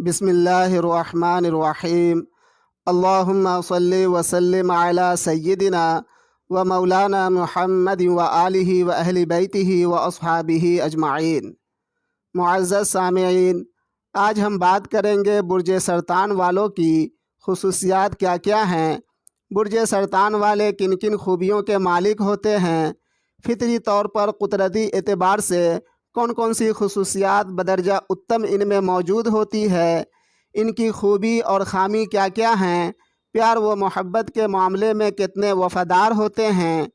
बिस्मिल्लाहिर्रहमानिर्रहीम। अल्लाहुम्मा सल्लि व सल्लिम अला सय्यिदिना व मौलाना मुहम्मद व आलिहि व अहली बैतिहि व अस्हाबिहि अजमाइन। मुअज़्ज़ज़ सामिईन, आज हम बात करेंगे बुर्ज सरतान वालों की खुसूसियात क्या क्या हैं, बुर्ज सरतान वाले किन किन खूबियों के मालिक होते हैं, फितरी तौर पर कुदरती एतबार से कौन कौन सी खुसूसियात बदरजा उत्तम इनमें मौजूद होती है, इनकी खूबी और ख़ामी क्या क्या हैं, प्यार व मोहब्बत के मामले में कितने वफ़ादार होते हैं,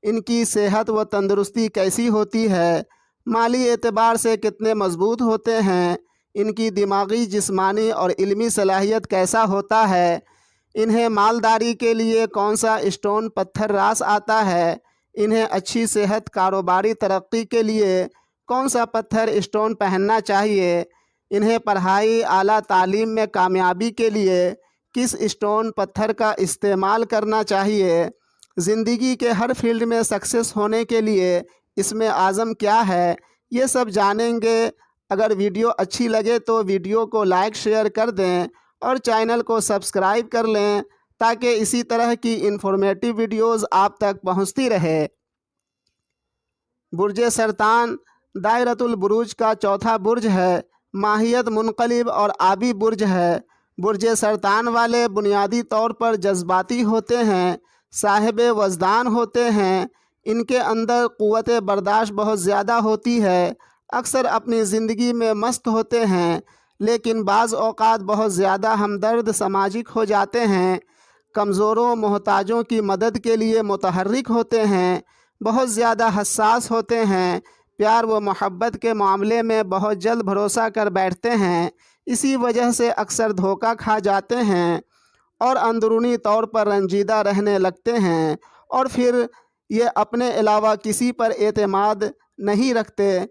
इनकी सेहत व तंदुरुस्ती कैसी होती है, माली एतबार से कितने मज़बूत होते हैं, इनकी दिमागी जिस्मानी और इल्मी सलाहियत कैसा होता है, इन्हें मालदारी के लिए कौन सा स्टोन पत्थर रास आता है, इन्हें अच्छी सेहत कारोबारी तरक्की के लिए कौन सा पत्थर स्टोन पहनना चाहिए, इन्हें पढ़ाई आला तालीम में कामयाबी के लिए किस स्टोन पत्थर का इस्तेमाल करना चाहिए, ज़िंदगी के हर फील्ड में सक्सेस होने के लिए इसमें आज़म क्या है, ये सब जानेंगे। अगर वीडियो अच्छी लगे तो वीडियो को लाइक शेयर कर दें और चैनल को सब्सक्राइब कर लें ताकि इसी तरह की इन्फॉर्मेटिव वीडियोज़ आप तक पहुँचती रहे। बुर्ज सरतान दायरतुल बुरूज का चौथा बुर्ज है, माहियत मुनक़लिब और आबी बुर्ज है। बुर्ज सरतान वाले बुनियादी तौर पर जज्बाती होते हैं, साहिब वजदान होते हैं, इनके अंदर क़ुव्वत बर्दाश्त बहुत ज़्यादा होती है, अक्सर अपनी ज़िंदगी में मस्त होते हैं, लेकिन बाज़ औक़ात बहुत ज़्यादा हमदर्द समाजिक हो जाते हैं, कमज़ोरों मोहताजों की मदद के लिए मुतहर्रिक होते हैं, बहुत ज़्यादा हसास होते हैं, प्यार व मोहब्बत के मामले में बहुत जल्द भरोसा कर बैठते हैं, इसी वजह से अक्सर धोखा खा जाते हैं और अंदरूनी तौर पर रंजीदा रहने लगते हैं और फिर ये अपने अलावा किसी पर एतमाद नहीं रखते।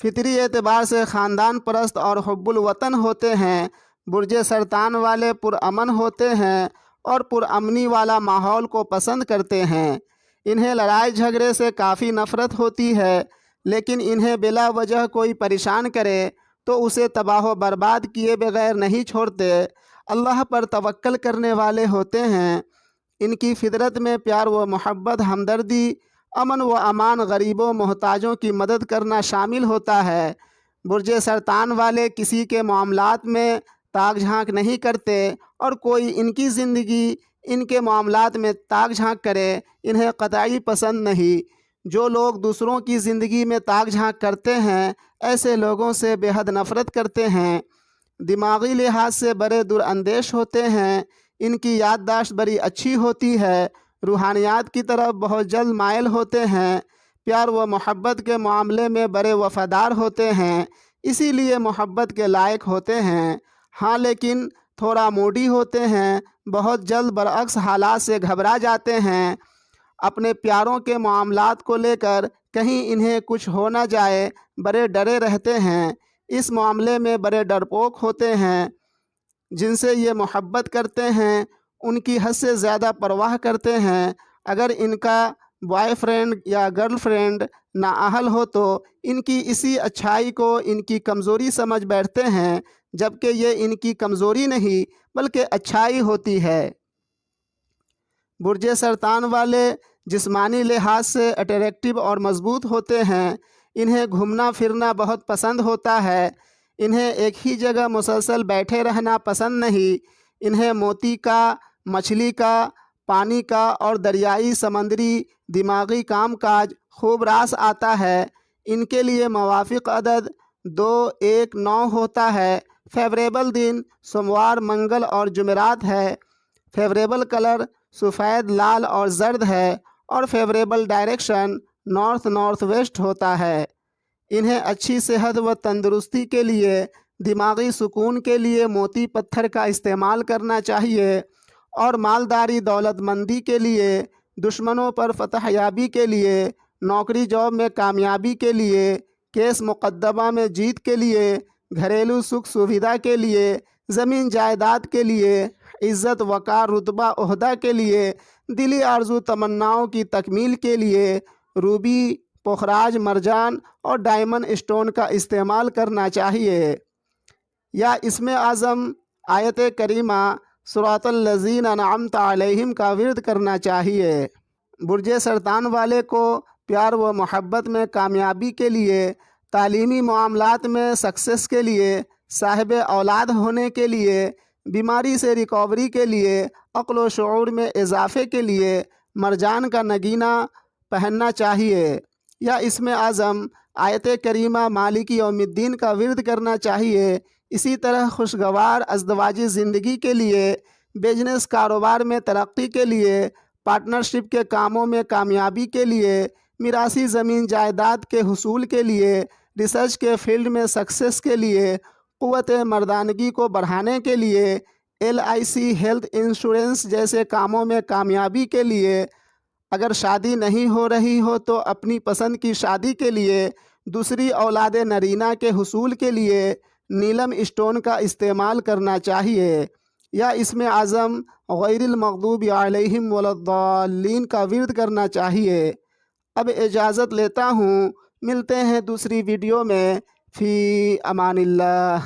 फितरी एतबार से ख़ानदान परस्त और हुब्बुल वतन होते हैं। बुर्ज सरतान वाले पुरअमन होते हैं और पुरअमनी वाला माहौल को पसंद करते हैं। इन्हें लड़ाई झगड़े से काफ़ी नफ़रत होती है, लेकिन इन्हें बिला वजह कोई परेशान करे तो उसे तबाह बर्बाद किए बगैर नहीं छोड़ते। अल्लाह पर तवक्कल करने वाले होते हैं। इनकी फितरत में प्यार व मोहब्बत, हमदर्दी, अमन व अमान, गरीबों मोहताजों की मदद करना शामिल होता है। बुर्ज सरतान वाले किसी के मामलात में ताक झांक नहीं करते और कोई इनकी ज़िंदगी इनके मामलात में ताक झांक करे इन्हें क़तई पसंद नहीं। जो लोग दूसरों की ज़िंदगी में ताक झांक करते हैं ऐसे लोगों से बेहद नफ़रत करते हैं। दिमागी लिहाज से बड़े दुरअंदेश होते हैं, इनकी याददाश्त बड़ी अच्छी होती है, रूहानियात की तरफ बहुत जल्द मायल होते हैं, प्यार व मोहब्बत के मामले में बड़े वफ़ादार होते हैं, इसीलिए मोहब्बत के लायक होते हैं। हाँ, लेकिन थोड़ा मूडी होते हैं, बहुत जल्द बरअक्स हालात से घबरा जाते हैं, अपने प्यारों के मामलात को लेकर कहीं इन्हें कुछ हो ना जाए बड़े डरे रहते हैं। इस मामले में बड़े डरपोक होते हैं। जिनसे ये मोहब्बत करते हैं उनकी हद से ज़्यादा परवाह करते हैं। अगर इनका बॉयफ्रेंड या गर्लफ्रेंड नाअहल हो तो इनकी इसी अच्छाई को इनकी कमज़ोरी समझ बैठते हैं, जबकि ये इनकी कमज़ोरी नहीं बल्कि अच्छाई होती है। बुर्ज सरतान वाले जिस्मानी लिहाज से अट्रैक्टिव और मज़बूत होते हैं। इन्हें घूमना फिरना बहुत पसंद होता है। इन्हें एक ही जगह मुसलसल बैठे रहना पसंद नहीं। इन्हें मोती का, मछली का, पानी का और दरियाई समंदरी दिमागी कामकाज खूब रास आता है। इनके लिए मवाफ़िक़ अदद 2, 1, 9 होता है। फेवरेबल दिन सोमवार, मंगल और जुमेरात है। फेवरेबल कलर सफ़ेद, लाल और ज़र्द है और favourable direction north north west होता है। इन्हें अच्छी सेहत व तंदुरुस्ती के लिए, दिमागी सुकून के लिए मोती पत्थर का इस्तेमाल करना चाहिए और मालदारी दौलतमंदी के लिए, दुश्मनों पर फतह याबी के लिए, नौकरी जॉब में कामयाबी के लिए, केस मुकद्दमा में जीत के लिए, घरेलू सुख सुविधा के लिए, ज़मीन जायदाद के लिए, इज़्ज़त वक़ार रुतबा ओहदा के लिए, दिली आरज़ू तमन्नाओं की तकमील के लिए रूबी, पोखराज, मरजान और डायमंड स्टोन का इस्तेमाल करना चाहिए। یا اسم اعظم آیت کریمہ صراط الذین انعمت علیہم کا ورد کرنا چاہیے۔ برج سرطان والے کو پیار و محبت میں کامیابی کے لیے، تعلیمی معاملات میں سکسیس کے لیے، صاحب اولاد ہونے کے لیے، بیماری سے ریکوری کے لیے، عقل و شعور میں اضافے کے لیے مرجان کا نگینہ پہننا چاہیے۔ یا اسم اعظم آیت کریمہ مالک یوم الدین کا ورد کرنا چاہیے۔ اسی طرح خوشگوار ازدواجی زندگی کے لیے، بزنس کاروبار میں ترقی کے لیے، پارٹنرشپ کے کاموں میں کامیابی کے لیے، میراثی زمین جائیداد کے حصول کے لیے، ریسرچ کے فیلڈ میں سکسیس کے لیے، قوت مردانگی کو بڑھانے کے لیے، LIC ہیلتھ انشورنس جیسے کاموں میں کامیابی کے لیے، اگر شادی نہیں ہو رہی ہو تو اپنی پسند کی شادی کے لیے، دوسری اولاد نرینہ کے حصول کے لیے نیلم اسٹون کا استعمال کرنا چاہیے۔ یا اسم اعظم غیر المغضوب علیہم ولا الضالین کا ورد کرنا چاہیے۔ اب اجازت لیتا ہوں، ملتے ہیں دوسری ویڈیو میں، فی امان اللہ۔